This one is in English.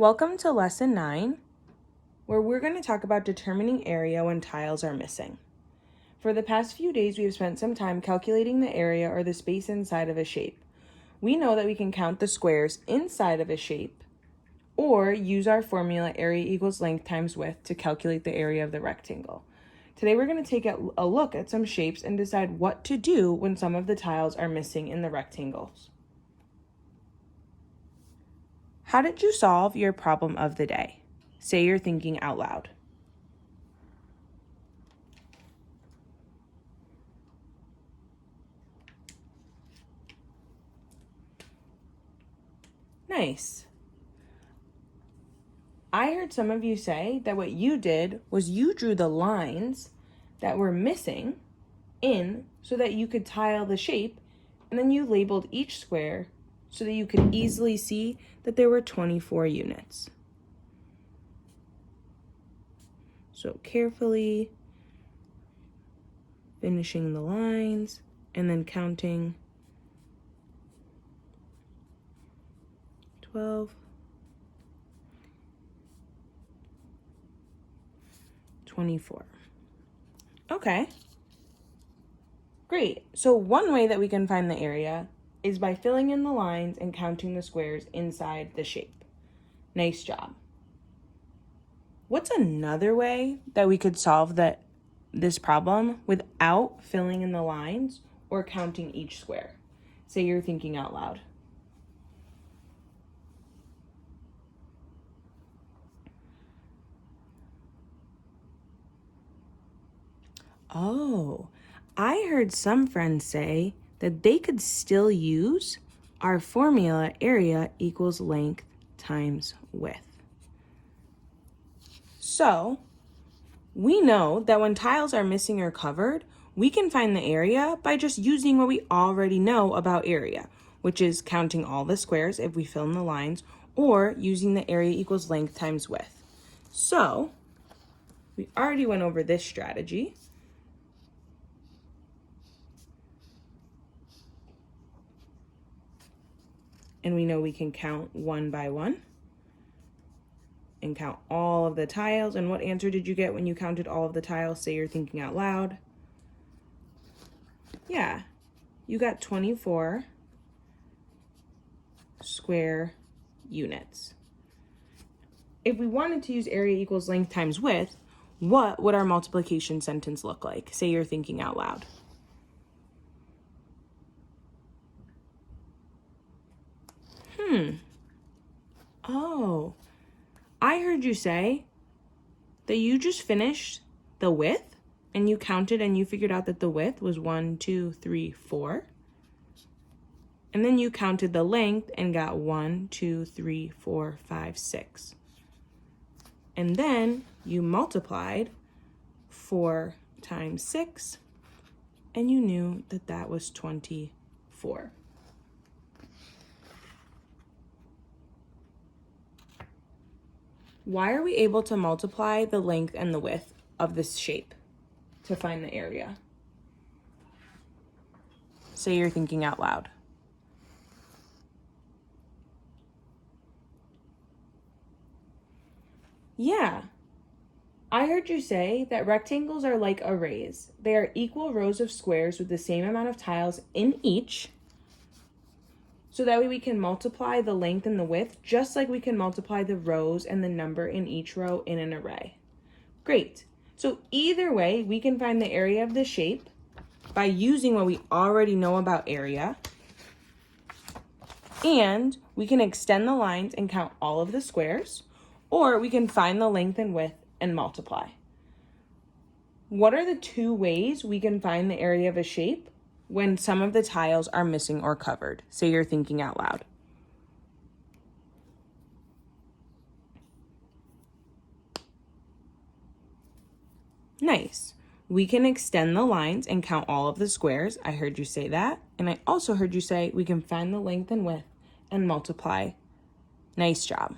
Welcome to Lesson 9, where we're going to talk about determining area when tiles are missing. For the past few days, we have spent some time calculating the area or the space inside of a shape. We know that we can count the squares inside of a shape or use our formula area equals length times width to calculate the area of the rectangle. Today, we're going to take a look at some shapes and decide what to do when some of the tiles are missing in the rectangles. How did you solve your problem of the day? Say you're thinking out loud. Nice. I heard some of you say that what you did was you drew the lines that were missing in so that you could tile the shape, and then you labeled each square so that you could easily see that there were 24 units. So carefully finishing the lines and then counting 12, 24. Okay. Great. So one way that we can find the area is by filling in the lines and counting the squares inside the shape. Nice job. What's another way that we could solve this problem without filling in the lines or counting each square? Say you're thinking out loud. Oh, I heard some friends say that they could still use our formula area equals length times width. So we know that when tiles are missing or covered, we can find the area by just using what we already know about area, which is counting all the squares if we fill in the lines, or using the area equals length times width. So we already went over this strategy. And we know we can count one by one and count all of the tiles. And what answer did you get when you counted all of the tiles? Say you're thinking out loud. Yeah, you got 24 square units. If we wanted to use area equals length times width, what would our multiplication sentence look like? Say you're thinking out loud. Oh, I heard you say that you just finished the width and you counted and you figured out that the width was 1, 2, 3, 4. And then you counted the length and got 1, 2, 3, 4, 5, 6. And then you multiplied 4 times 6 and you knew that that was 24. Why are we able to multiply the length and the width of this shape to find the area? Say you're thinking out loud. Yeah. I heard you say that rectangles are like arrays. They are equal rows of squares with the same amount of tiles in each. So that way we can multiply the length and the width just like we can multiply the rows and the number in each row in an array. Great. So either way, we can find the area of the shape by using what we already know about area. And we can extend the lines and count all of the squares, or we can find the length and width and multiply. What are the two ways we can find the area of a shape when some of the tiles are missing or covered? Say you're thinking out loud. Nice. We can extend the lines and count all of the squares. I heard you say that. And I also heard you say we can find the length and width and multiply. Nice job.